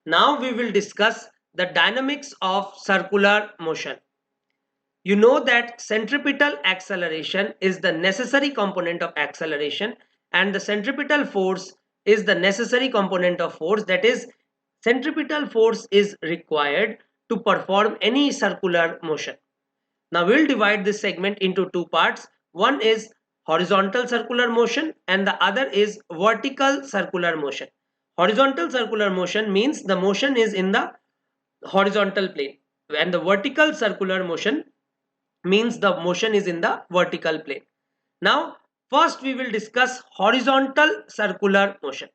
Now we will discuss the dynamics of circular motion. You know that centripetal acceleration is the necessary component of acceleration, and the centripetal force is the necessary component of force. That is, centripetal force is required to perform any circular motion. Now we'll divide this segment into two parts. One is horizontal circular motion and the other is vertical circular motion. Horizontal circular motion means the motion is in the horizontal plane, and the vertical circular motion means the motion is in the vertical plane. Now first we will discuss horizontal circular motion.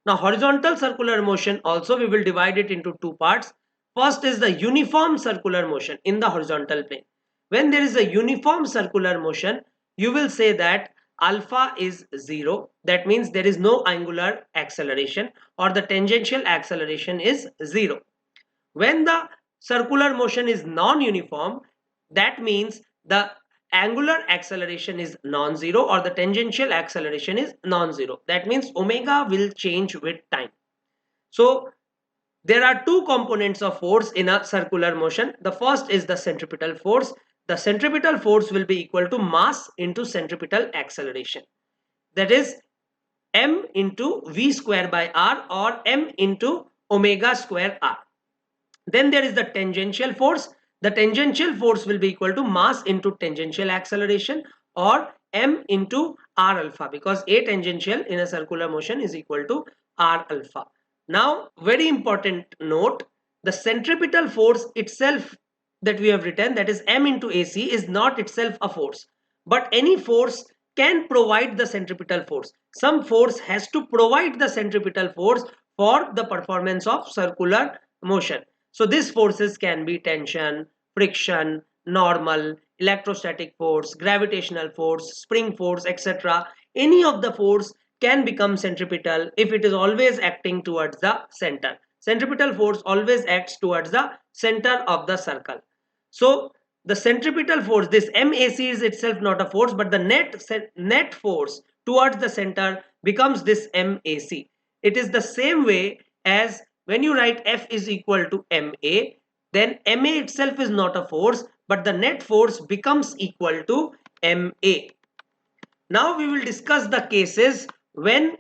Now horizontal circular motion also we will divide it into two parts. First is the uniform circular motion in the horizontal plane. When there is a uniform circular motion, you will say that alpha is 0. That means there is no angular acceleration, or the tangential acceleration is 0. When the circular motion is non-uniform, that means the angular acceleration is non-zero or the tangential acceleration is non-zero. That means omega will change with time. So there are two components of force in a circular motion. The first is the centripetal force. The centripetal force will be equal to mass into centripetal acceleration. That is m into v square by r, or m into omega square r. Then there is the tangential force. The tangential force will be equal to mass into tangential acceleration, or m into r alpha, because a tangential in a circular motion is equal to r alpha. Now very important note, the centripetal force itself that we have written, that is m into ac, is not itself a force, but any force can provide the centripetal force. Some force has to provide the centripetal force for the performance of circular motion. So these forces can be tension, friction, normal, electrostatic force, gravitational force, spring force, etc. Any of the force can become centripetal if it is always acting towards the center. Centripetal force always acts towards the center of the circle. So the centripetal force, this MAC, is itself not a force, but the net force towards the center becomes this MAC. It is the same way as when you write F is equal to MA, then MA itself is not a force, but the net force becomes equal to MA. Now we will discuss the cases when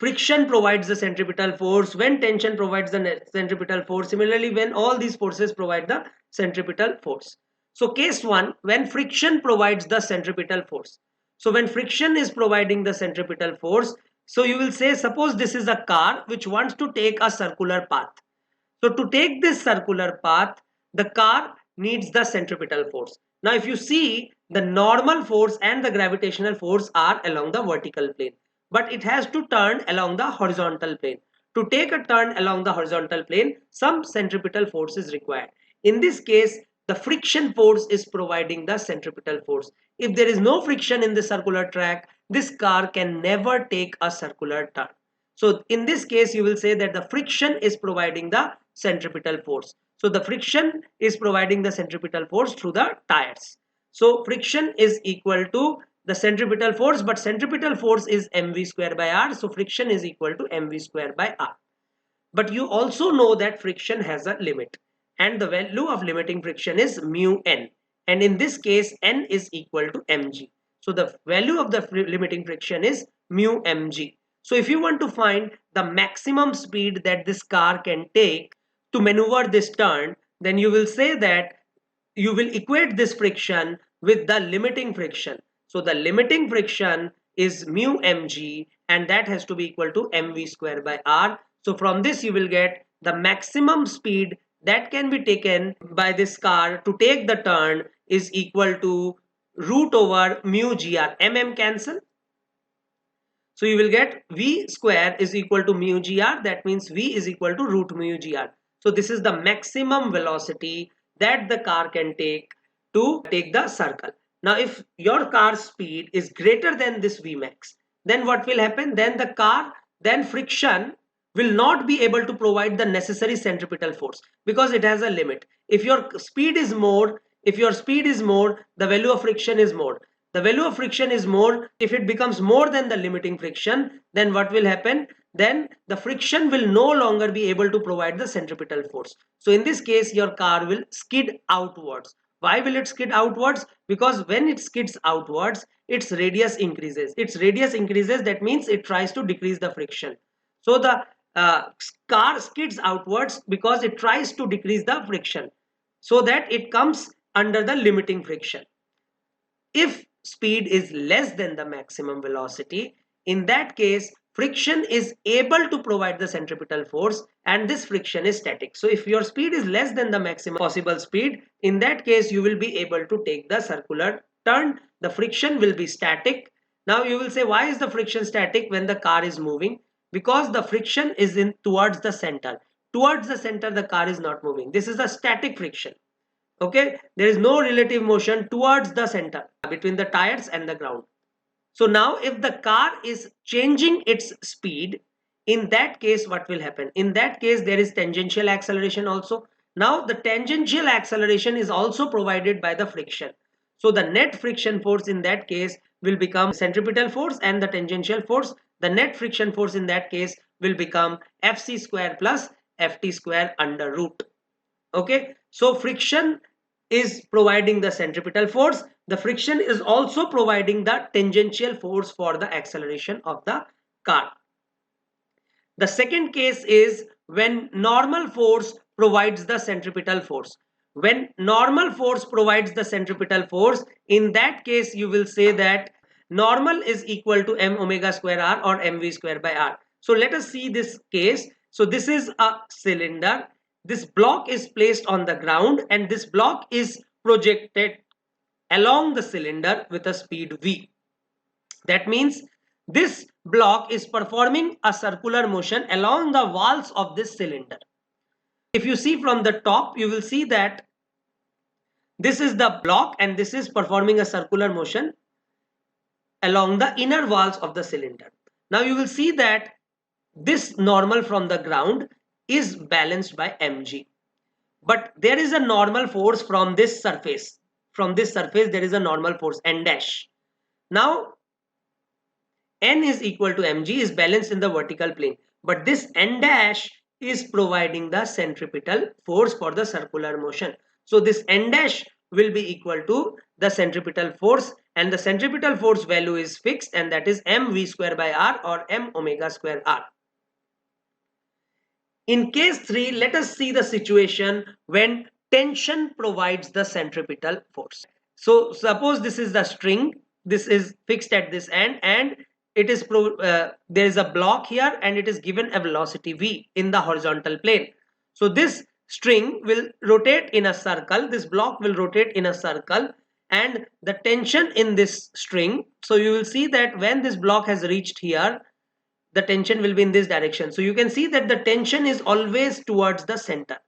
friction provides the centripetal force, when tension provides the centripetal force, similarly when all these forces provide the centripetal force. So case 1, when friction provides the centripetal force. So when friction is providing the centripetal force, so you will say, suppose this is a car which wants to take a circular path. So to take this circular path, the car needs the centripetal force. Now if you see, the normal force and the gravitational force are along the vertical plane, but it has to turn along the horizontal plane. To take a turn along the horizontal plane, some centripetal force is required. In this case, the friction force is providing the centripetal force. If there is no friction in the circular track, this car can never take a circular turn. So in this case, you will say that the friction is providing the centripetal force. So the friction is providing the centripetal force through the tires. So friction is equal to the centripetal force, but centripetal force is mv square by r. So friction is equal to mv square by r. But you also know that friction has a limit, and the value of limiting friction is mu n, and in this case n is equal to mg. So the value of the limiting friction is mu mg. So if you want to find the maximum speed that this car can take to maneuver this turn, then you will say that you will equate this friction with the limiting friction. So the limiting friction is mu mg, and that has to be equal to mv square by r. So from this you will get the maximum speed that can be taken by this car to take the turn is equal to root over mu gr. Mm cancel. So you will get v square is equal to mu gr. That means v is equal to root mu gr. So this is the maximum velocity that the car can take to take the circle. Now if your car's speed is greater than this Vmax, then what will happen? Then friction will not be able to provide the necessary centripetal force, because it has a limit. If your speed is more, the value of friction is more. The value of friction is more. If it becomes more than the limiting friction, then what will happen? Then the friction will no longer be able to provide the centripetal force. So in this case, your car will skid outwards. Why will it skid outwards? Because when it skids outwards, its radius increases. Its radius increases, that means it tries to decrease the friction. So the car skids outwards because it tries to decrease the friction, so that it comes under the limiting friction. If speed is less than the maximum velocity, in that case friction is able to provide the centripetal force, and this friction is static. So if your speed is less than the maximum possible speed, in that case you will be able to take the circular turn. The friction will be static. Now you will say, why is the friction static when the car is moving? Because the friction is in towards the center. Towards the center the car is not moving. This is a static friction. Okay, there is no relative motion towards the center between the tires and the ground. So now if the car is changing its speed, in that case what will happen? In that case there is tangential acceleration also. Now the tangential acceleration is also provided by the friction. So the net friction force in that case will become centripetal force, and the tangential force, the net friction force in that case will become Fc square plus Ft square under root. Okay, so friction is providing the centripetal force. The friction is also providing the tangential force for the acceleration of the car. The second case is when normal force provides the centripetal force. When normal force provides the centripetal force, in that case you will say that normal is equal to m omega square r or mv square by r. So let us see this case. So this is a cylinder. This block is placed on the ground, and this block is projected along the cylinder with a speed v. That means this block is performing a circular motion along the walls of this cylinder. If you see from the top, you will see that this is the block and this is performing a circular motion along the inner walls of the cylinder. Now you will see that this normal from the ground is balanced by mg. But there is a normal force from this surface. From this surface there is a normal force n dash. Now n is equal to mg is balanced in the vertical plane, but this n dash is providing the centripetal force for the circular motion. So this n dash will be equal to the centripetal force, and the centripetal force value is fixed, and that is mv square by r or m omega square r. In case 3, let us see the situation when tension provides the centripetal force. So suppose this is the string, this is fixed at this end, and it is there is a block here, and it is given a velocity v in the horizontal plane. So this string will rotate in a circle, this block will rotate in a circle, and the tension in this string, so you will see that when this block has reached here, the tension will be in this direction. So you can see that the tension is always towards the center.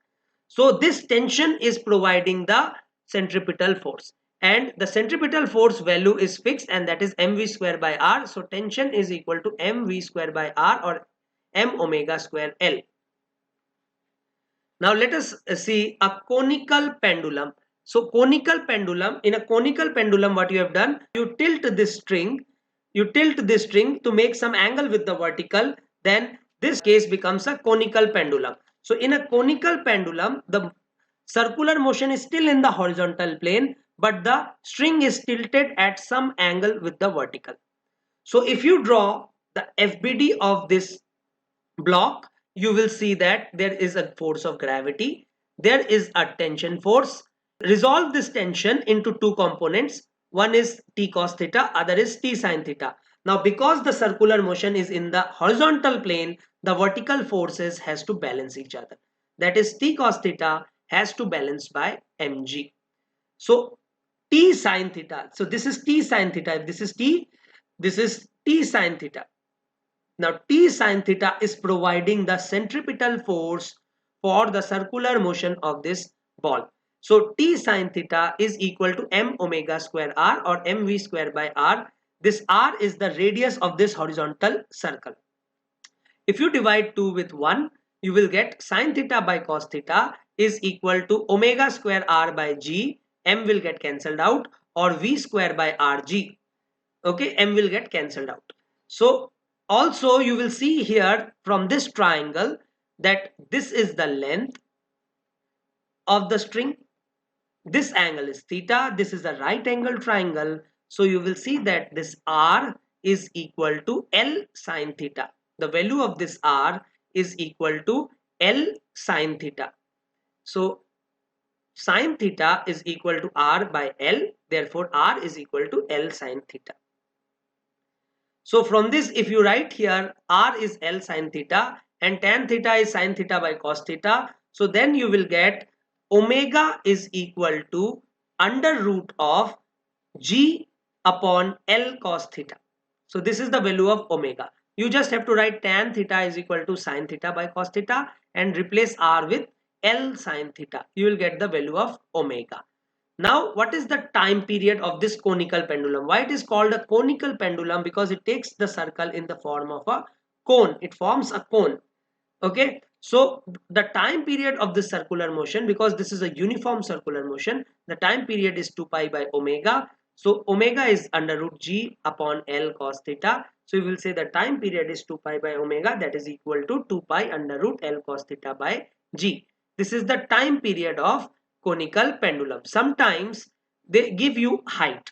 So this tension is providing the centripetal force, and the centripetal force value is fixed, and that is mv square by r. So tension is equal to mv square by r or m omega square L. Now let us see a conical pendulum. So conical pendulum, in a conical pendulum what you have done, you tilt this string to make some angle with the vertical, then this case becomes a conical pendulum. So in a conical pendulum, the circular motion is still in the horizontal plane, but the string is tilted at some angle with the vertical. So if you draw the FBD of this block, you will see that there is a force of gravity, there is a tension force. Resolve this tension into two components. One is t cos theta, other is t sin theta. Now because the circular motion is in the horizontal plane, the vertical forces has to balance each other. That is t cos theta has to balance by mg. So t sin theta, so this is t sin theta, if this is t, this is t sin theta. Now t sin theta is providing the centripetal force for the circular motion of this ball. So t sin theta is equal to m omega square r or mv square by r. This r is the radius of this horizontal circle. If you divide 2 with 1, you will get sin theta by cos theta is equal to omega square r by g. M will get cancelled out, or V square by RG. Okay, M will get cancelled out. So also you will see here from this triangle that this is the length of the string. This angle is theta. This is a right angle triangle. So you will see that this R is equal to L sine theta. The value of this R is equal to L sine theta. So sine theta is equal to R by L. Therefore, R is equal to L sine theta. So from this, if you write here, R is L sine theta and tan theta is sine theta by cos theta. So then you will get omega is equal to under root of G upon L cos theta. So this is the value of omega. You just have to write tan theta is equal to sine theta by cos theta and replace R with L sine theta. You will get the value of omega. Now, what is the time period of this conical pendulum? Why it is called a conical pendulum? Because it takes the circle in the form of a cone. It forms a cone. Okay. So, the time period of this circular motion, because this is a uniform circular motion, the time period is 2 pi by omega. So, omega is under root G upon L cos theta. So, you will say the time period is 2 pi by omega, that is equal to 2 pi under root L cos theta by G. This is the time period of conical pendulum. Sometimes they give you height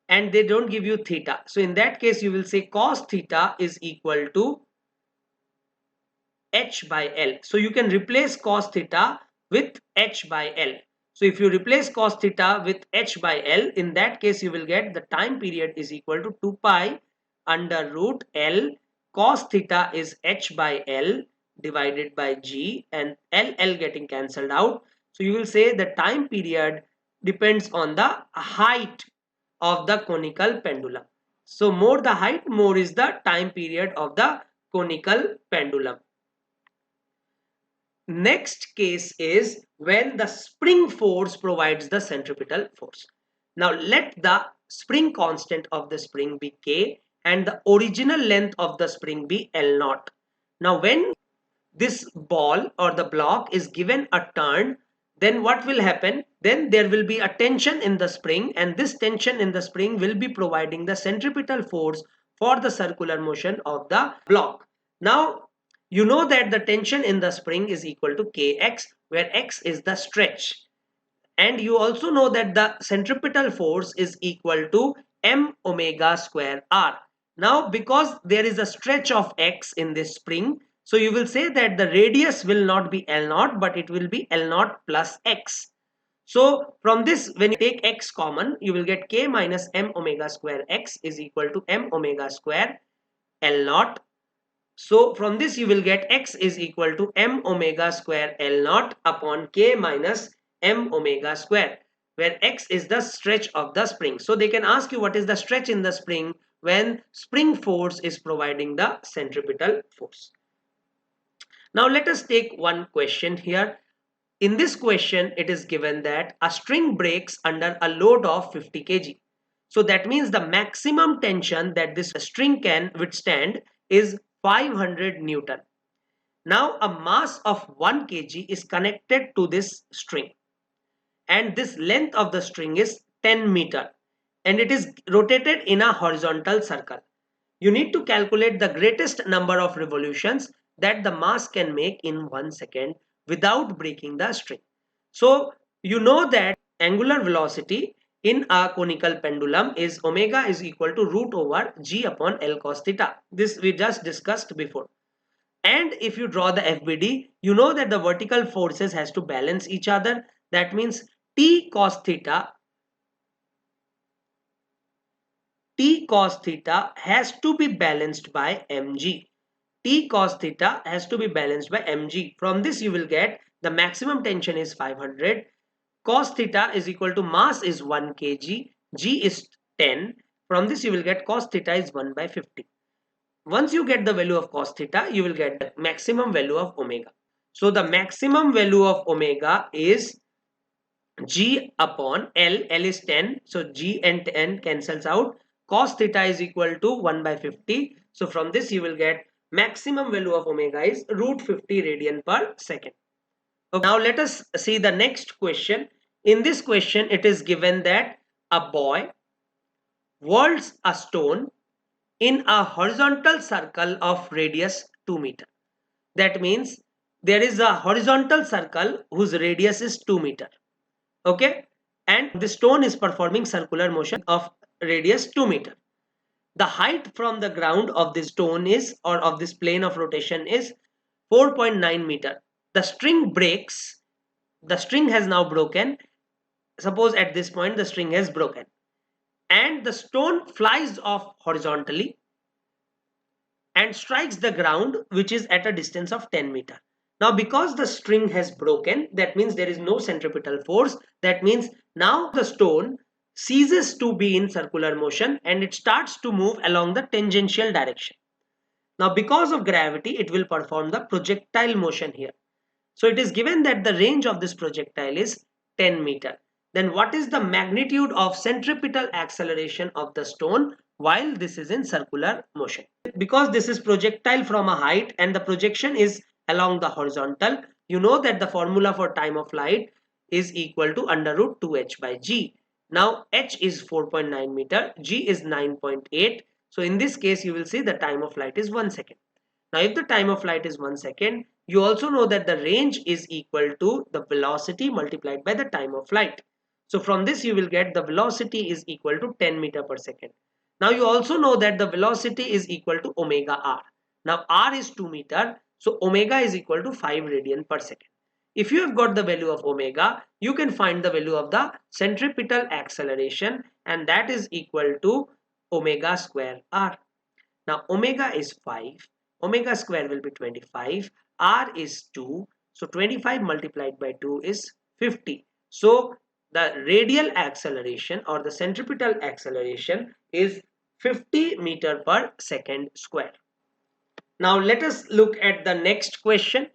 and they don't give you theta. So in that case, you will say cos theta is equal to h by L. So you can replace cos theta with h by L. So if you replace cos theta with h by L, in that case you will get the time period is equal to 2 pi under root L. Cos theta is h by L divided by G and L getting cancelled out. So you will say the time period depends on the height of the conical pendulum. So more the height, more is the time period of the conical pendulum. Next case is when the spring force provides the centripetal force. Now let the spring constant of the spring be K and the original length of the spring be L naught. Now when this ball or the block is given a turn, then what will happen? Then there will be a tension in the spring and this tension in the spring will be providing the centripetal force for the circular motion of the block. Now you know that the tension in the spring is equal to Kx, where x is the stretch. And you also know that the centripetal force is equal to m omega square r. Now because there is a stretch of x in this spring, so you will say that the radius will not be L naught, but it will be L naught plus x. So from this, when you take x common, you will get k minus m omega square x is equal to m omega square L naught. So from this you will get x is equal to m omega square L naught upon k minus m omega square, where x is the stretch of the spring. So they can ask you what is the stretch in the spring when spring force is providing the centripetal force. Now let us take one question here. In this question, it is given that a string breaks under a load of 50 kg. So that means the maximum tension that this string can withstand is 500 Newton. Now a mass of 1 kg is connected to this string and this length of the string is 10 meter and it is rotated in a horizontal circle. You need to calculate the greatest number of revolutions that the mass can make in 1 second without breaking the string. So you know that angular velocity in a conical pendulum is omega is equal to root over G upon L cos theta. This we just discussed before. And if you draw the FBD, you know that the vertical forces has to balance each other. That means T cos theta has to be balanced by mg. T cos theta has to be balanced by mg. From this you will get the maximum tension is 500. Cos theta is equal to mass is 1 kg. G is 10. From this you will get cos theta is 1 by 50. Once you get the value of cos theta, you will get the maximum value of omega. So the maximum value of omega is G upon L. L is 10. So G and 10 cancels out. Cos theta is equal to 1 by 50. So from this you will get maximum value of omega is root 50 radian per second. Okay. Now let us see the next question. In this question it is given that a boy whirls a stone in a horizontal circle of radius 2 meter. That means there is a horizontal circle whose radius is 2 meter. Okay, and the stone is performing circular motion of radius 2 meter. The height from the ground of this stone is, or of this plane of rotation, is 4.9 meter. The string breaks. The string has now broken. Suppose at this point the string has broken and the stone flies off horizontally and strikes the ground, which is at a distance of 10 meter. Now because the string has broken, that means there is no centripetal force. That means now the stone ceases to be in circular motion and it starts to move along the tangential direction. Now because of gravity, it will perform the projectile motion here. So it is given that the range of this projectile is 10 meter. Then what is the magnitude of centripetal acceleration of the stone while this is in circular motion? Because this is projectile from a height and the projection is along the horizontal, you know that the formula for time of flight is equal to under root 2h by g. Now h is 4.9 meter, g is 9.8. So in this case you will see the time of flight is 1 second. Now if the time of flight is 1 second, you also know that the range is equal to the velocity multiplied by the time of flight. So from this you will get the velocity is equal to 10 meter per second. Now you also know that the velocity is equal to omega r. Now r is 2 meter, so omega is equal to 5 radian per second. If you have got the value of omega, you can find the value of the centripetal acceleration, and that is equal to omega square r. Now omega is 5, omega square will be 25, r is 2, so 25 multiplied by 2 is 50. So the radial acceleration or the centripetal acceleration is 50 meter per second square. Now let us look at the next question.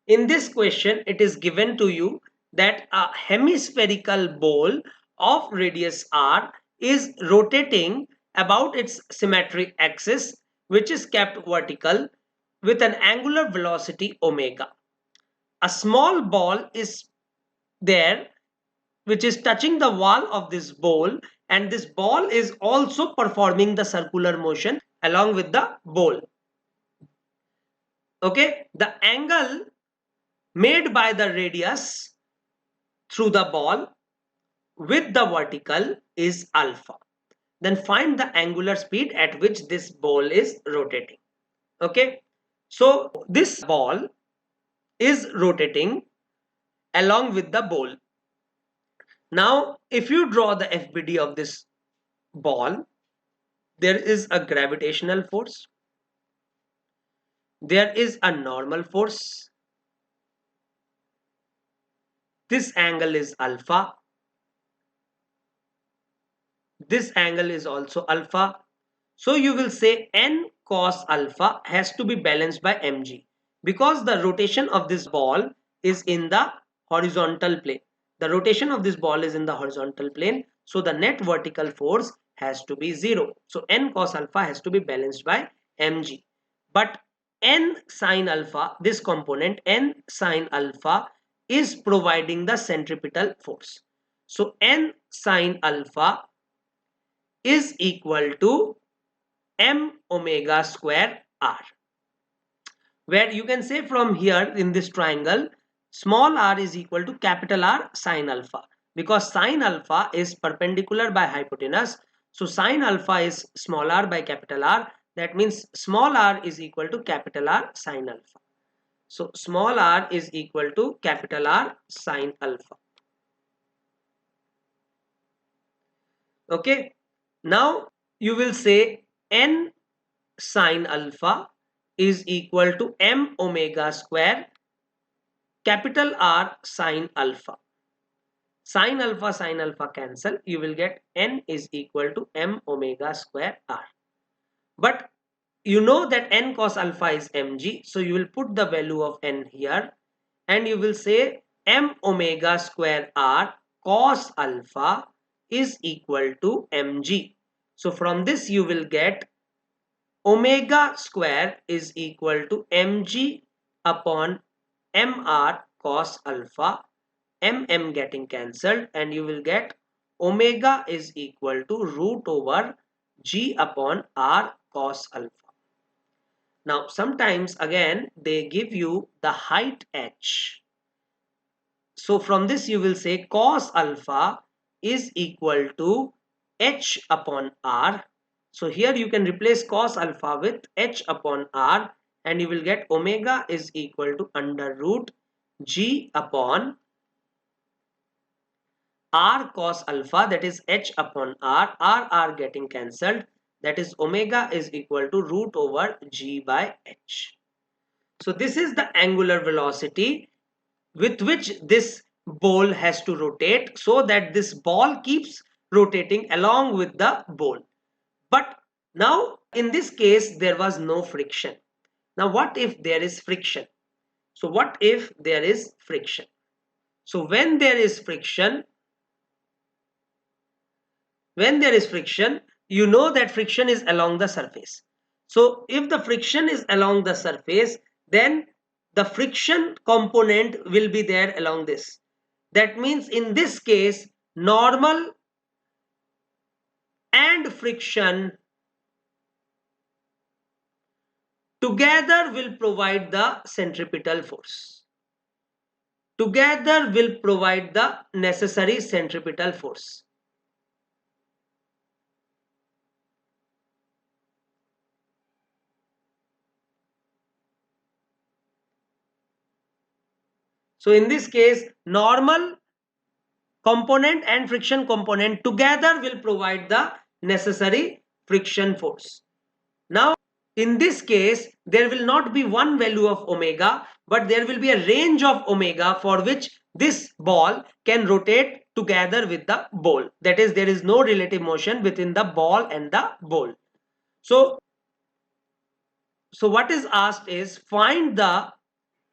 In this question, it is given to you that a hemispherical ball of radius r is rotating about its symmetric axis, which is kept vertical with an angular velocity omega. A small ball is there which is touching the wall of this ball, and this ball is also performing the circular motion along with the ball. Okay, the angle made by the radius through the ball with the vertical is alpha. Then find the angular speed at which this ball is rotating. Okay, so this ball is rotating along with the ball. Now if you draw the FBD of this ball, there is a gravitational force, there is a normal force, this angle is alpha, this angle is also alpha. So you will say n cos alpha has to be balanced by mg because the rotation of this ball is in the horizontal plane. The rotation of this ball is in the horizontal plane, so the net vertical force has to be 0. So n cos alpha has to be balanced by mg. But n sin alpha, this component n sin alpha, is providing the centripetal force. So n sin alpha is equal to m omega square r, where you can say from here in this triangle small r is equal to capital R sin alpha, because sin alpha is perpendicular by hypotenuse. So sin alpha is small r by capital R. That means small r is equal to capital R sin alpha. So small r is equal to capital R sin alpha. Okay, now you will say n sin alpha is equal to m omega square capital R sin alpha. Sin alpha cancel. You will get n is equal to m omega square r. But you know that n cos alpha is mg. So you will put the value of n here and you will say m omega square r cos alpha is equal to mg. So from this you will get omega square is equal to mg upon mr cos alpha, mm getting cancelled, and you will get omega is equal to root over G upon R cos alpha. Now sometimes again they give you the height h. So from this you will say cos alpha is equal to h upon r. So here you can replace cos alpha with h upon r and you will get omega is equal to under root G upon r cos alpha, that is h upon r getting cancelled, that is omega is equal to root over G by h. So this is the angular velocity with which this ball has to rotate, so that this ball keeps rotating along with the ball. But now in this case there was no friction. Now what if there is friction? So what if there is friction? So when there is friction, you know that friction is along the surface. So if the friction is along the surface, then the friction component will be there along this. That means in this case, normal and friction together will provide the centripetal force. Together will provide the necessary centripetal force. So in this case, normal component and friction component together will provide the necessary friction force. Now in this case there will not be one value of omega, but there will be a range of omega for which this ball can rotate together with the ball. That is, there is no relative motion between the ball and the ball. So what is asked is find the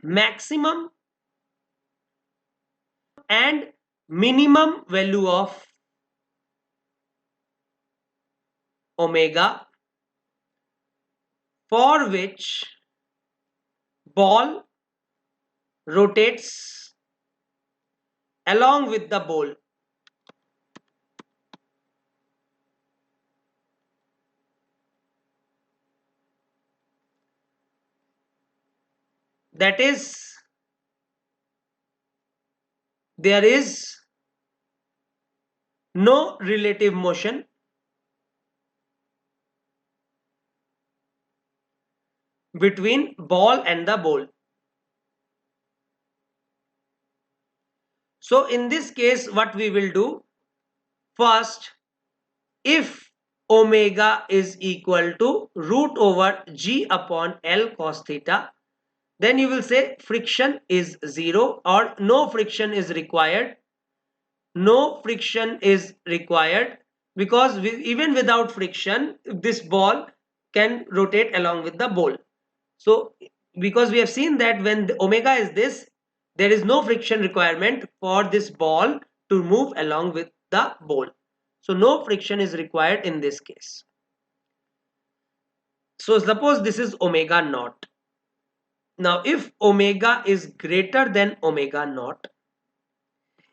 maximum and minimum value of omega for which ball rotates along with the ball. That is, there is no relative motion between ball and the ball. So in this case what we will do, first, if omega is equal to root over G upon L cos theta, then you will say friction is 0 or no friction is required. No friction is required because even without friction this ball can rotate along with the ball. So because we have seen that when the omega is this, there is no friction requirement for this ball to move along with the ball. So no friction is required in this case. So suppose this is omega naught. Now if omega is greater than omega naught,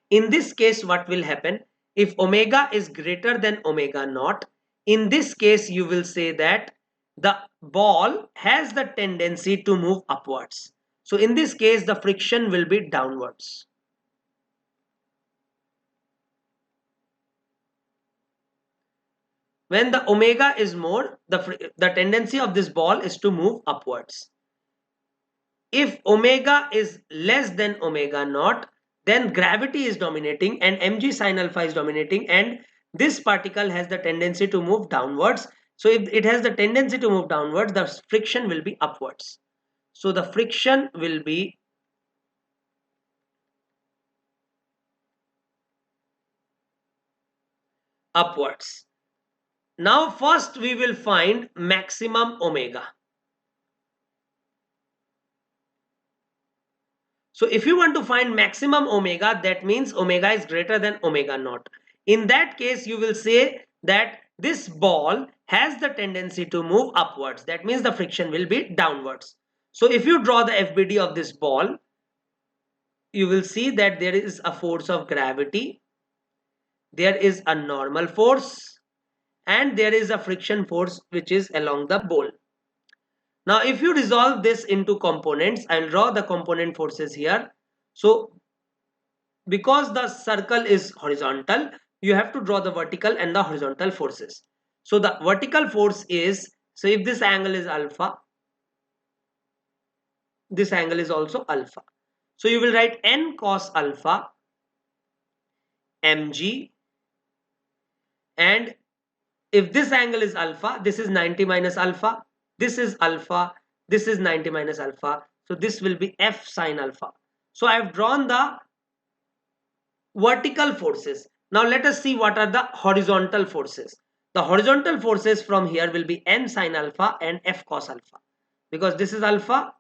in this case what will happen? If omega is greater than omega naught, in this case you will say that the ball has the tendency to move upwards. So in this case the friction will be downwards. When the omega is more, the tendency of this ball is to move upwards. If omega is less than omega naught, then gravity is dominating and mg sin alpha is dominating, and this particle has the tendency to move downwards. So if it has the tendency to move downwards, the friction will be upwards. So the friction will be upwards. Now first we will find maximum omega. So if you want to find maximum omega, that means omega is greater than omega naught. In that case, you will say that this ball has the tendency to move upwards. That means the friction will be downwards. So if you draw the FBD of this ball, you will see that there is a force of gravity. There is a normal force and there is a friction force which is along the ball. Now if you resolve this into components, I'll draw the component forces here. So because the circle is horizontal, you have to draw the vertical and the horizontal forces. So the vertical force is, so if this angle is alpha, this angle is also alpha. So you will write n cos alpha mg, and if this angle is alpha, this is 90 minus alpha, this is alpha, this is 90 minus alpha, so this will be f sine alpha. So I have drawn the vertical forces. Now let us see what are the horizontal forces. The horizontal forces from here will be n sine alpha and f cos alpha, because this is alpha,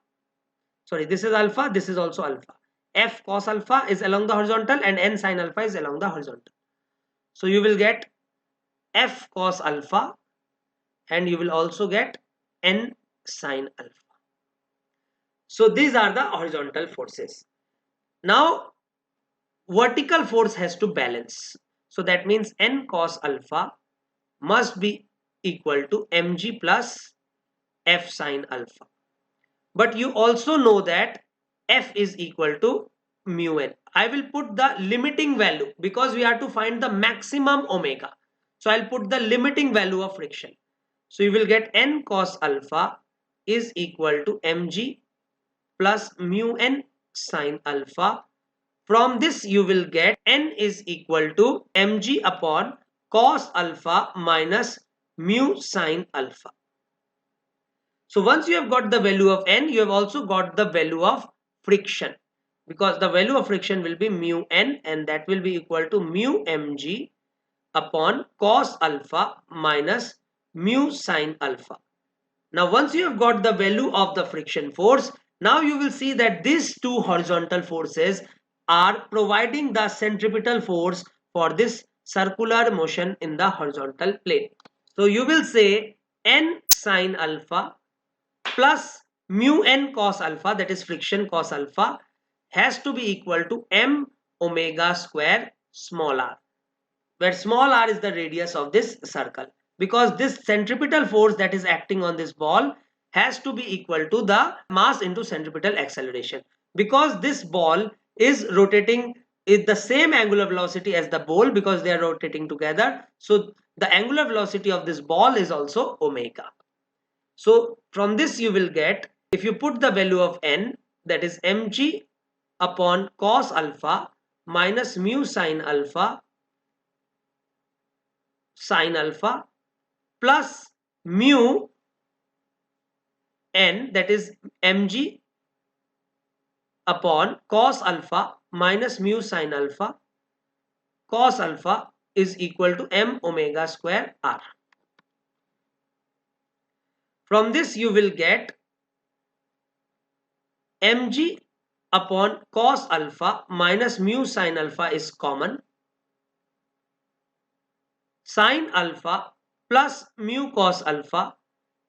sorry, this is alpha, this is also alpha. F cos alpha is along the horizontal and n sine alpha is along the horizontal. So you will get f cos alpha and you will also get n sine alpha. So these are the horizontal forces. Now vertical force has to balance. So that means n cos alpha must be equal to mg plus f sine alpha. But you also know that f is equal to mu n. I will put the limiting value because we have to find the maximum omega. So I'll put the limiting value of friction. So you will get n cos alpha is equal to mg plus mu n sine alpha. From this you will get n is equal to mg upon cos alpha minus mu sine alpha. So once you have got the value of n, you have also got the value of friction, because the value of friction will be mu n, and that will be equal to mu mg upon cos alpha minus mu sine alpha. Now once you have got the value of the friction force, now you will see that these two horizontal forces are providing the centripetal force for this circular motion in the horizontal plane. So you will say n sine alpha plus mu n cos alpha, that is friction cos alpha, has to be equal to m omega square small r, where small r is the radius of this circle, because this centripetal force that is acting on this ball has to be equal to the mass into centripetal acceleration, because this ball is rotating with the same angular velocity as the ball, because they are rotating together. So the angular velocity of this ball is also omega. So from this you will get, if you put the value of n, that is mg upon cos alpha minus mu sine alpha plus mu n, that is mg upon cos alpha minus mu sine alpha cos alpha is equal to m omega square r. From this you will get mg upon cos alpha minus mu sine alpha is common. Sine alpha plus mu cos alpha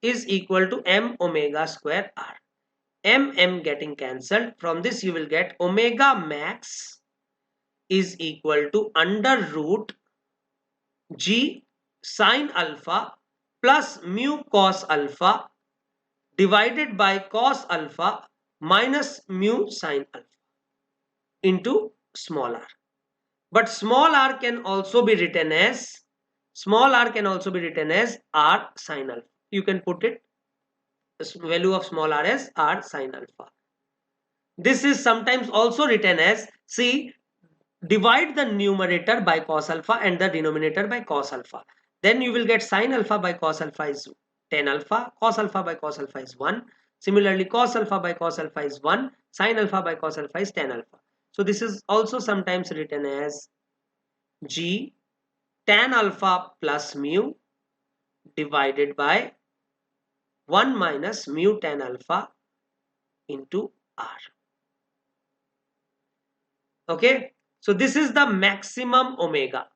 is equal to m omega square r. M getting cancelled. From this you will get omega max is equal to under root g sine alpha plus mu cos alpha divided by cos alpha minus mu sine alpha into small r. But small r can also be written as r sine alpha. You can put it, the value of small r as r sine alpha. This is sometimes also written as, see, divide the numerator by cos alpha and the denominator by cos alpha. Then you will get sine alpha by cos alpha is 10 alpha, cos alpha by cos alpha is 1. Similarly, cos alpha by cos alpha is 1, sine alpha by cos alpha is 10 alpha. So this is also sometimes written as g tan alpha plus mu divided by 1 minus mu tan alpha into r. Okay, so this is the maximum omega.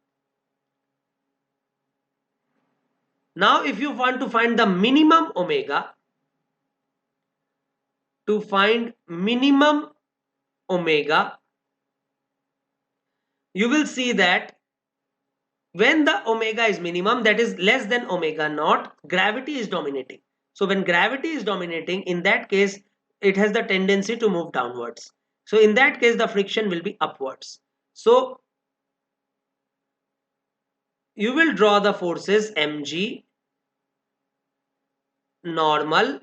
Now if you want to find the minimum omega, you will see that when the omega is minimum, that is less than omega naught, gravity is dominating. So when gravity is dominating, in that case, it has the tendency to move downwards. So in that case, the friction will be upwards. So you will draw the forces mg, normal,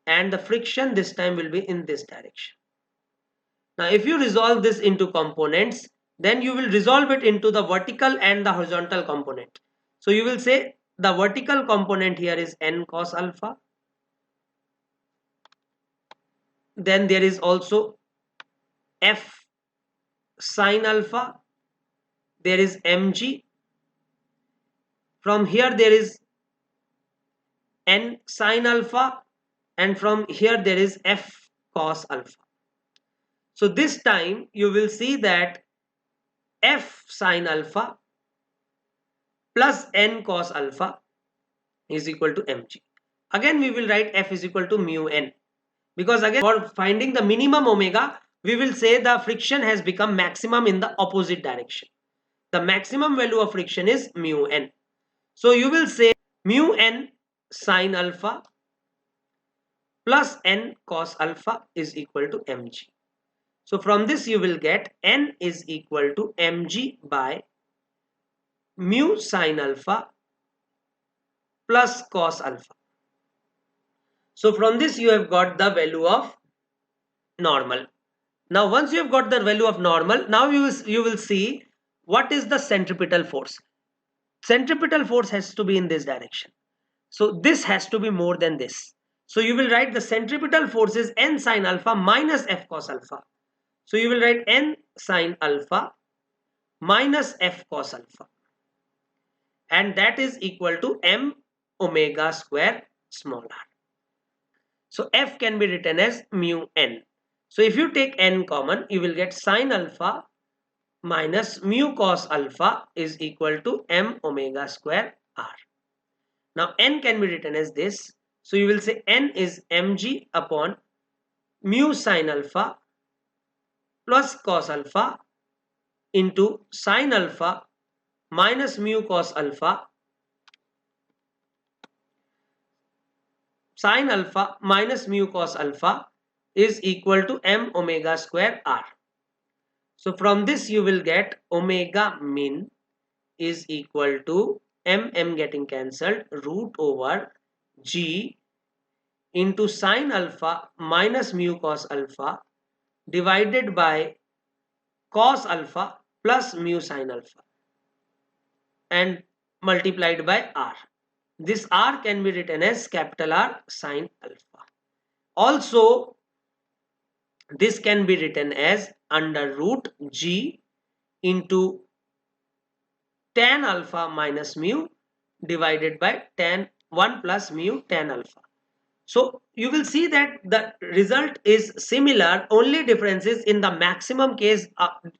and the friction this time will be in this direction. Now if you resolve this into components, then you will resolve it into the vertical and the horizontal component. So you will say the vertical component here is n cos alpha. Then there is also f sin alpha. There is mg. From here there is n sin alpha, and from here there is f cos alpha. So this time you will see that f sin alpha plus n cos alpha is equal to mg. Again we will write f is equal to mu n, because again for finding the minimum omega, we will say the friction has become maximum in the opposite direction. The maximum value of friction is mu n. So you will say mu n sin alpha plus n cos alpha is equal to mg. So from this you will get n is equal to mg by mu sin alpha plus cos alpha. So from this you have got the value of normal. Now once you have got the value of normal, now you will see what is the centripetal force. Centripetal force has to be in this direction. So this has to be more than this. So you will write the centripetal force is n sin alpha minus f cos alpha. So you will write n sin alpha minus f cos alpha, and that is equal to m omega square small r. So f can be written as mu n. So if you take n common, you will get sin alpha minus mu cos alpha is equal to m omega square r. Now n can be written as this. So you will say n is mg upon mu sin alpha plus cos alpha into sin alpha minus mu cos alpha, sin alpha minus mu cos alpha is equal to m omega square r. So from this you will get omega min is equal to m getting cancelled, root over g into sin alpha minus mu cos alpha divided by cos alpha plus mu sin alpha and multiplied by r. This r can be written as capital R sin alpha. Also this can be written as under root g into tan alpha minus mu divided by tan 1 plus mu tan alpha. So you will see that the result is similar, only difference is in the maximum case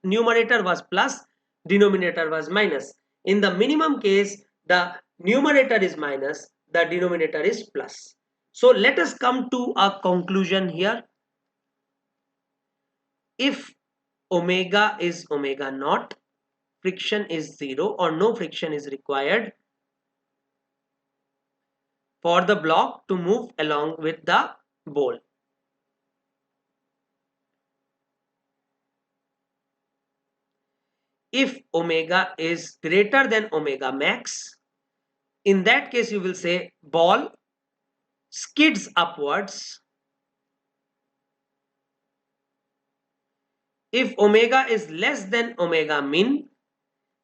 numerator was plus, denominator was minus. In the minimum case the numerator is minus, the denominator is plus. So let us come to a conclusion here. If omega is omega naught, friction is 0 or no friction is required for the block to move along with the ball. If omega is greater than omega max, in that case you will say ball skids upwards. If omega is less than omega min,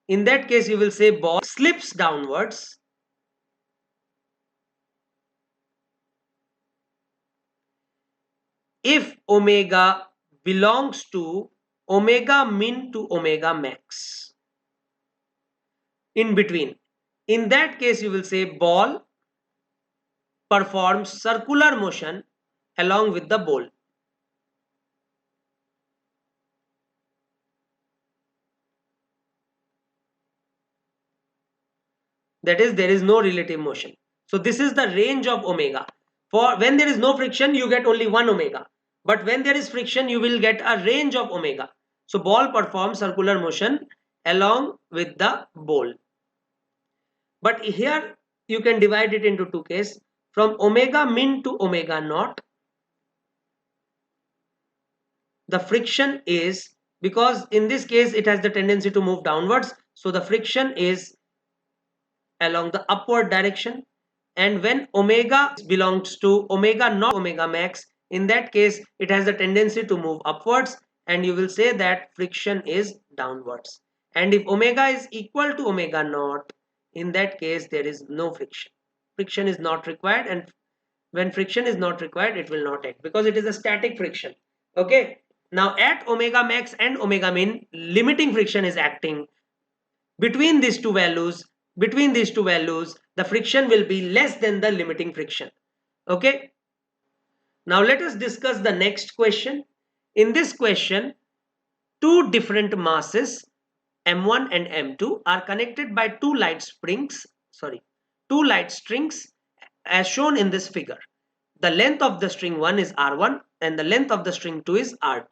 in that case you will say ball slips downwards. If omega belongs to omega min to omega max, in between, in that case you will say ball performs circular motion along with the ball. That is, there is no relative motion. So this is the range of omega. For when there is no friction, you get only one omega. But when there is friction, you will get a range of omega. So ball performs circular motion along with the ball. But here you can divide it into two cases. From omega min to omega naught, the friction is, because in this case it has the tendency to move downwards, so the friction is along the upward direction. And when omega belongs to omega not omega max, in that case it has the tendency to move upwards, and you will say that friction is downwards. And if omega is equal to omega naught, in that case there is no friction. Friction is not required, and when friction is not required, it will not act because it is a static friction. Okay, now at omega max and omega min, limiting friction is acting. Between these two values, the friction will be less than the limiting friction. Okay, now let us discuss the next question. In this question, two different masses m1 and m2 are connected by two light strings as shown in this figure. The length of the string 1 is r1 and the length of the string 2 is r2.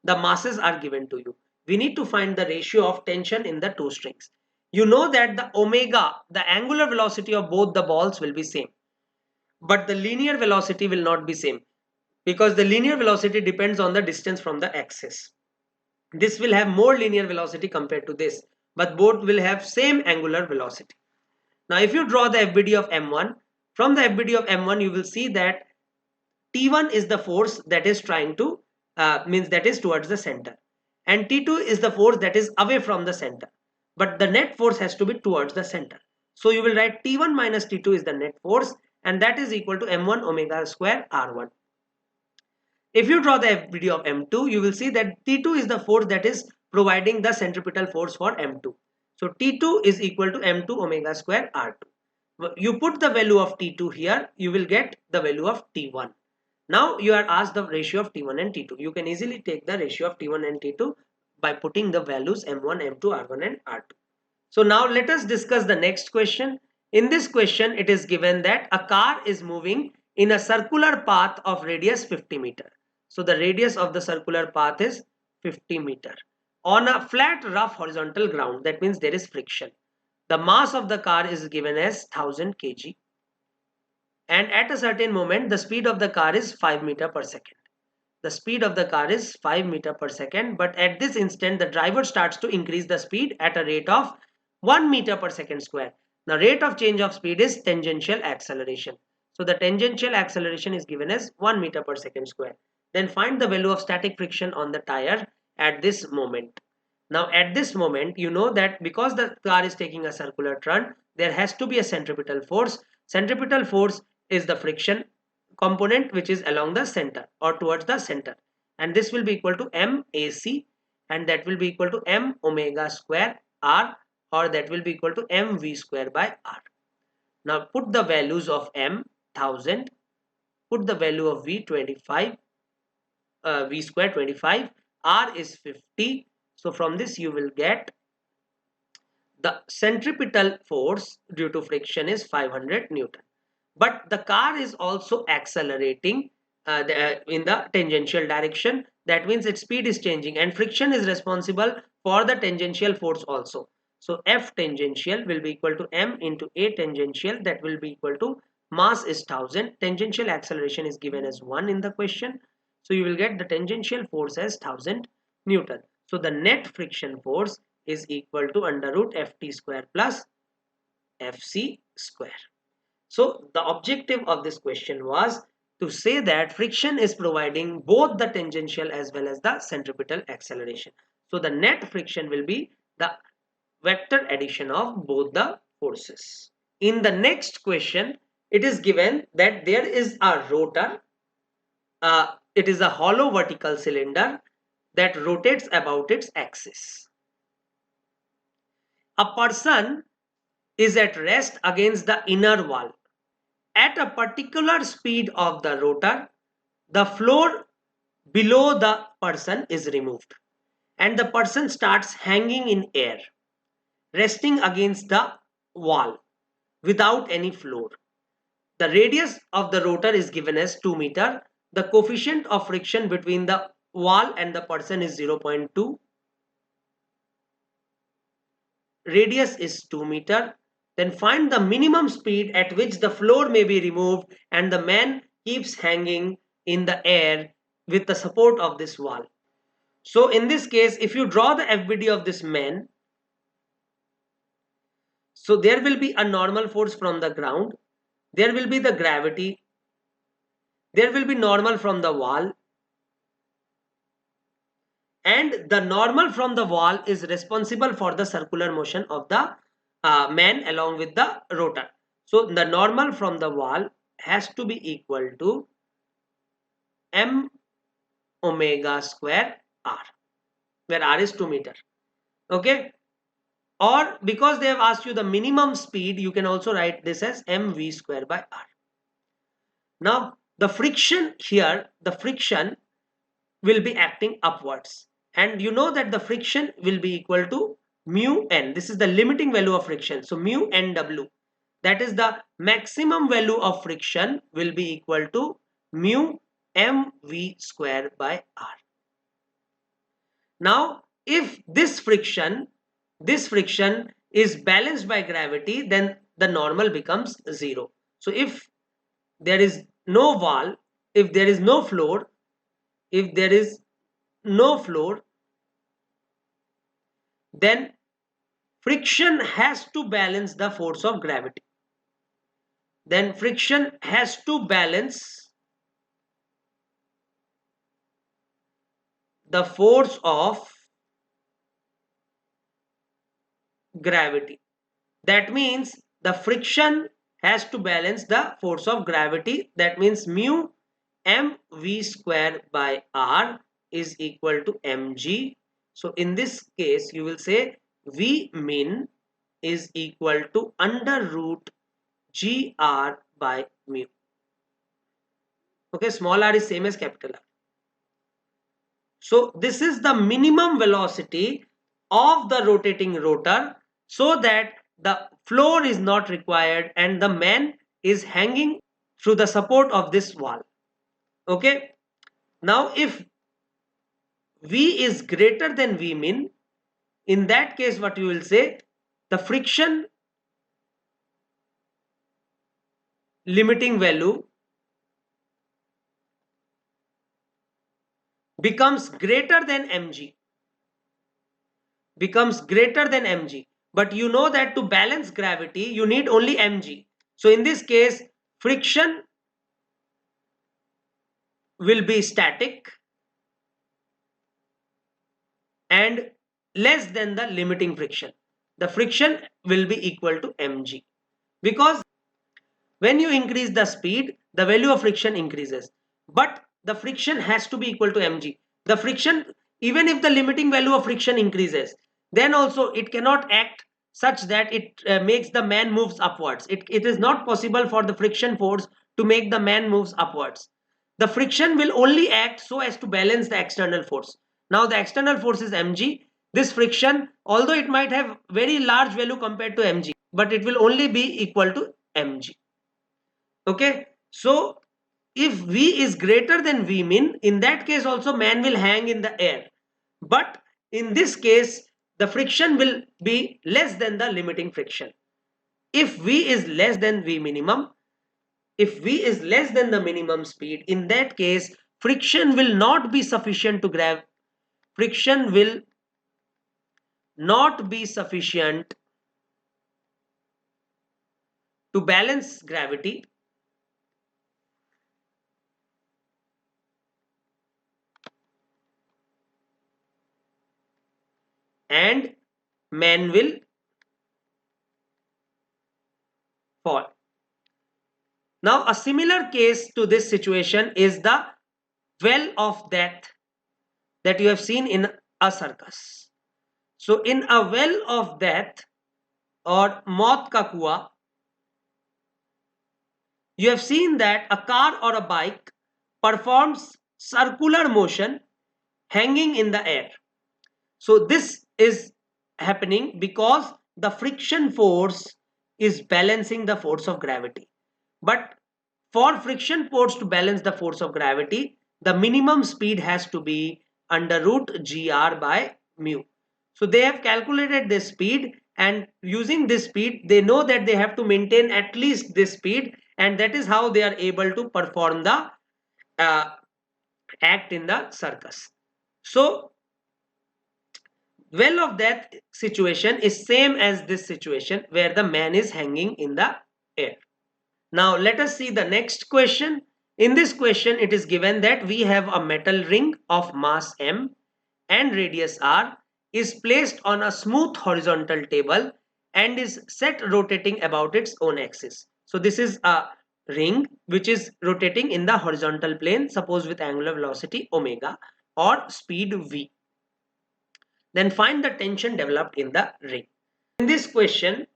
The masses are given to you. We need to find the ratio of tension in the two strings. You know that the omega, the angular velocity of both the balls will be same, but the linear velocity will not be same, because the linear velocity depends on the distance from the axis. This will have more linear velocity compared to this, but both will have same angular velocity. Now if you draw the FBD of m1, from the FBD of m1 you will see that T1 is the force that is trying to that is towards the center, and T2 is the force that is away from the center, but the net force has to be towards the center. So you will write T1 minus T2 is the net force, and that is equal to m1 omega square r1. If you draw the FBD of m2, you will see that T2 is the force that is providing the centripetal force for m2. So T2 is equal to m2 omega square r2. You put the value of T2 here, you will get the value of T1. Now you are asked the ratio of T1 and T2. You can easily take the ratio of T1 and T2 by putting the values M1, M2, R1 and R2. So now let us discuss the next question. In this question, it is given that a car is moving in a circular path of radius 50 meter. So the radius of the circular path is 50 meter on a flat rough horizontal ground. That means there is friction. The mass of the car is given as 1000 kg. And at a certain moment the speed of the car is 5 meter per second. The speed of the car is 5 meter per second, but at this instant the driver starts to increase the speed at a rate of 1 meter per second square. The rate of change of speed is tangential acceleration. So the tangential acceleration is given as 1 meter per second square. Then find the value of static friction on the tire at this moment. Now at this moment, you know that because the car is taking a circular turn, there has to be a centripetal force. Centripetal force is the friction component which is along the center or towards the center, and this will be equal to MAC, and that will be equal to M omega square R, or that will be equal to mv square by R. Now put the values of M 1000, put the value of V 25, V square 25, R is 50. So from this you will get the centripetal force due to friction is 500 Newton. But the car is also accelerating in the tangential direction. That means its speed is changing, and friction is responsible for the tangential force also. So F tangential will be equal to M into A tangential, that will be equal to mass is 1000. Tangential acceleration is given as 1 in the question. So you will get the tangential force as 1000 Newton. So the net friction force is equal to under root Ft square plus Fc square. So the objective of this question was to say that friction is providing both the tangential as well as the centripetal acceleration. So the net friction will be the vector addition of both the forces. In the next question, it is given that there is a rotor. It is a hollow vertical cylinder that rotates about its axis. A person is at rest against the inner wall. At a particular speed of the rotor, the floor below the person is removed, and the person starts hanging in air, resting against the wall without any floor. The radius of the rotor is given as 2 meter. The coefficient of friction between the wall and the person is 0.2. radius is 2 meter. Then find the minimum speed at which the floor may be removed and the man keeps hanging in the air with the support of this wall. So in this case, if you draw the FBD of this man, so there will be a normal force from the ground, there will be the gravity, there will be normal from the wall, and the normal from the wall is responsible for the circular motion of the man along with the rotor. So the normal from the wall has to be equal to m omega square r, where r is 2 meter. Okay, or because they have asked you the minimum speed, you can also write this as mv square by r. Now the friction here, the friction will be acting upwards, and you know that the friction will be equal to mu n. This is the limiting value of friction. So mu nw, that is the maximum value of friction, will be equal to mu mv square by r. Now if this friction is balanced by gravity, then the normal becomes 0. So if there is no wall, if there is no floor, if there is no floor, then friction has to balance the force of gravity. Then friction has to balance the force of gravity. That means the friction has to balance the force of gravity. That means mu mv square by r is equal to mg. So in this case you will say v min is equal to under root gr by mu. Okay, small r is same as capital R. So this is the minimum velocity of the rotating rotor, so that the floor is not required and the man is hanging through the support of this wall. Okay, now if v is greater than v min, in that case what you will say, the friction limiting value becomes greater than mg, but you know that to balance gravity you need only mg. So in this case friction will be static and less than the limiting friction. The friction will be equal to mg, because when you increase the speed, the value of friction increases, but the friction has to be equal to mg. The friction, even if the limiting value of friction increases, then also it cannot act such that it makes the man moves upwards. It is not possible for the friction force to make the man moves upwards. The friction will only act so as to balance the external force. Now the external force is mg. This friction, although it might have very large value compared to mg, but it will only be equal to mg. Okay, so if v is greater than v min, in that case also man will hang in the air, but in this case the friction will be less than the limiting friction. If v is less than v minimum, if v is less than the minimum speed, in that case friction will not be sufficient to grab, friction will not be sufficient to balance gravity, and man will fall. Now a similar case to this situation is the well of death that you have seen in a circus. So in a well of death or maut ka kuwa, you have seen that a car or a bike performs circular motion hanging in the air. So this is happening because the friction force is balancing the force of gravity. But for friction force to balance the force of gravity, the minimum speed has to be under root gr by mu. So they have calculated this speed, and using this speed they know that they have to maintain at least this speed, and that is how they are able to perform the act in the circus. So well of that situation is same as this situation where the man is hanging in the air. Now let us see the next question. In this question it is given that we have a metal ring of mass m and radius r is placed on a smooth horizontal table and is set rotating about its own axis. So this is a ring which is rotating in the horizontal plane, suppose with angular velocity omega or speed v. Then find the tension developed in the ring. In this question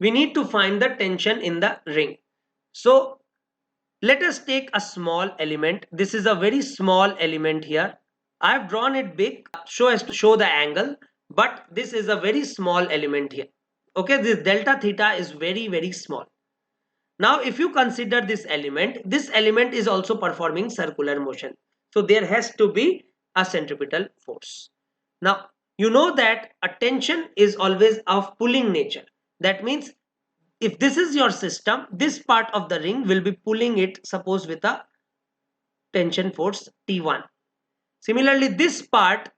we need to find the tension in the ring. So let us take a small element. This is a very small element here. I have drawn it big so as to show the angle, but this is a very small element here. Okay, this delta theta is very small. Now if you consider this element is also performing circular motion. So there has to be a centripetal force. Now you know that a tension is always of pulling nature. That means if this is your system, this part of the ring will be pulling it, suppose with a tension force T1. Similarly, this part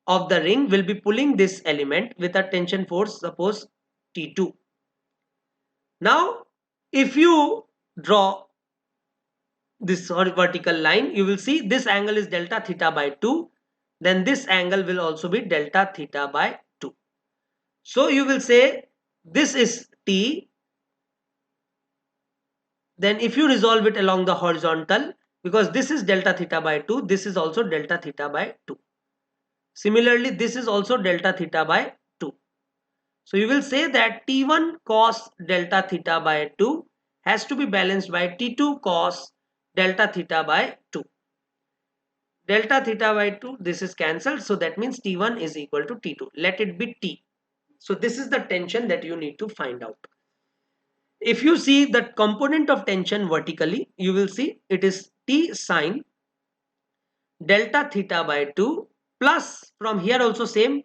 of the ring will be pulling this element with a tension force, suppose T2. Now if you draw this vertical line, you will see this angle is delta theta by 2, then this angle will also be delta theta by 2. So you will say this is T. Then if you resolve it along the horizontal, because this is delta theta by 2, this is also delta theta by 2. Similarly, this is also delta theta by 2. So you will say that T1 cos delta theta by 2 has to be balanced by T2 cos delta theta by 2. Delta theta by 2, this is cancelled. So that means T1 is equal to T2. Let it be T. So this is the tension that you need to find out. If you see the component of tension vertically, you will see it is T sine delta theta by 2 plus, from here also same,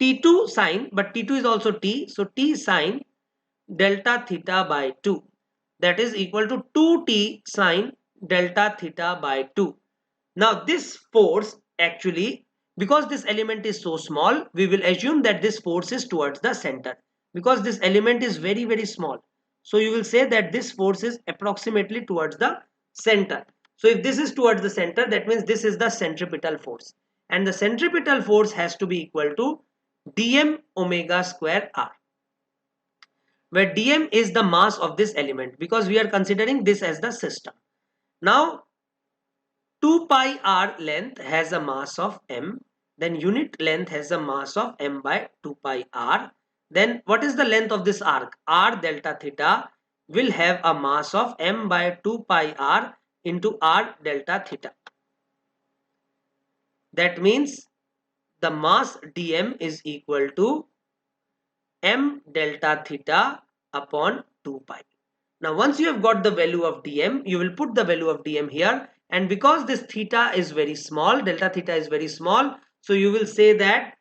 T2 sine, but T2 is also T, so T sine delta theta by 2, that is equal to 2T sine delta theta by 2. Now this force actually, because this element is so small, we will assume that this force is towards the center, because this element is very small. So you will say that this force is approximately towards the center. So if this is towards the center, that means this is the centripetal force, and the centripetal force has to be equal to dm omega square r, where dm is the mass of this element, because we are considering this as the system. Now 2 pi r length has a mass of m, then unit length has a mass of m by 2 pi r. Then what is the length of this arc? R delta theta will have a mass of m by 2 pi r into r delta theta. That means the mass dm is equal to m delta theta upon 2 pi. Now once you have got the value of dm, you will put the value of dm here, and because this theta is very small, delta theta is very small, so you will say that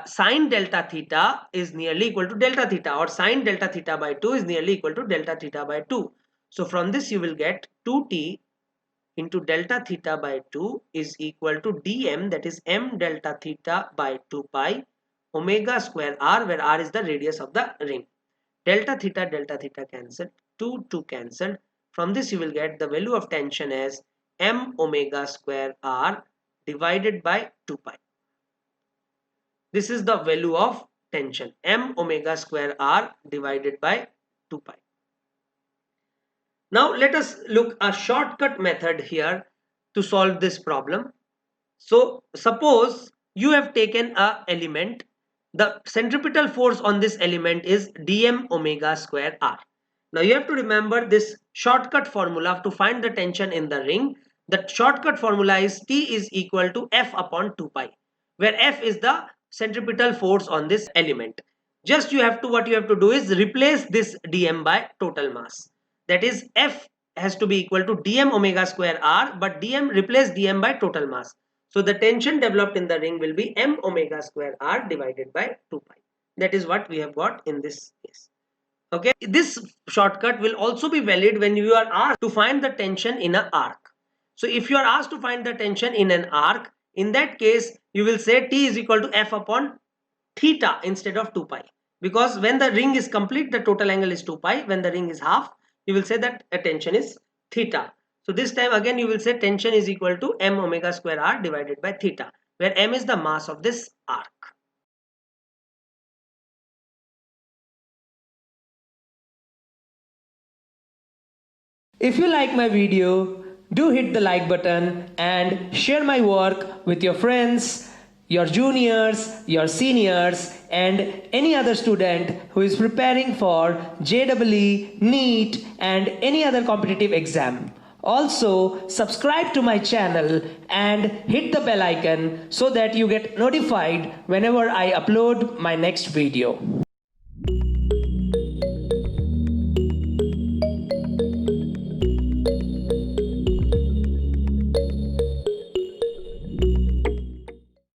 sine delta theta is nearly equal to delta theta, or sine delta theta by 2 is nearly equal to delta theta by 2. So from this you will get 2t into delta theta by 2 is equal to dm, that is m delta theta by 2 pi omega square r, where r is the radius of the ring. Delta theta cancelled, 2 cancelled. From this you will get the value of tension as m omega square r divided by 2 pi. This is the value of tension, m omega square r divided by 2 pi. Now let us look a shortcut method here to solve this problem. So suppose you have taken a element, the centripetal force on this element is dm omega square r. Now you have to remember this shortcut formula to find the tension in the ring. The shortcut formula is T is equal to F upon 2 pi, where F is the centripetal force on this element. Just what you have to do is replace this dm by total mass. That is F has to be equal to dm omega square r, but replace dm by total mass. So the tension developed in the ring will be m omega square r divided by 2 pi. That is what we have got in this case. Okay, this shortcut will also be valid when you are asked to find the tension in an arc. So if you are asked to find the tension in an arc, in that case you will say T is equal to F upon theta instead of 2 pi, because when the ring is complete the total angle is 2 pi. When the ring is half, you will say that a tension is theta. So this time again you will say tension is equal to m omega square r divided by theta, where m is the mass of this arc. If you like my video, do hit the like button and share my work with your friends, your juniors, your seniors, and any other student who is preparing for JEE, NEET, and any other competitive exam. Also, subscribe to my channel and hit the bell icon so that you get notified whenever I upload my next video.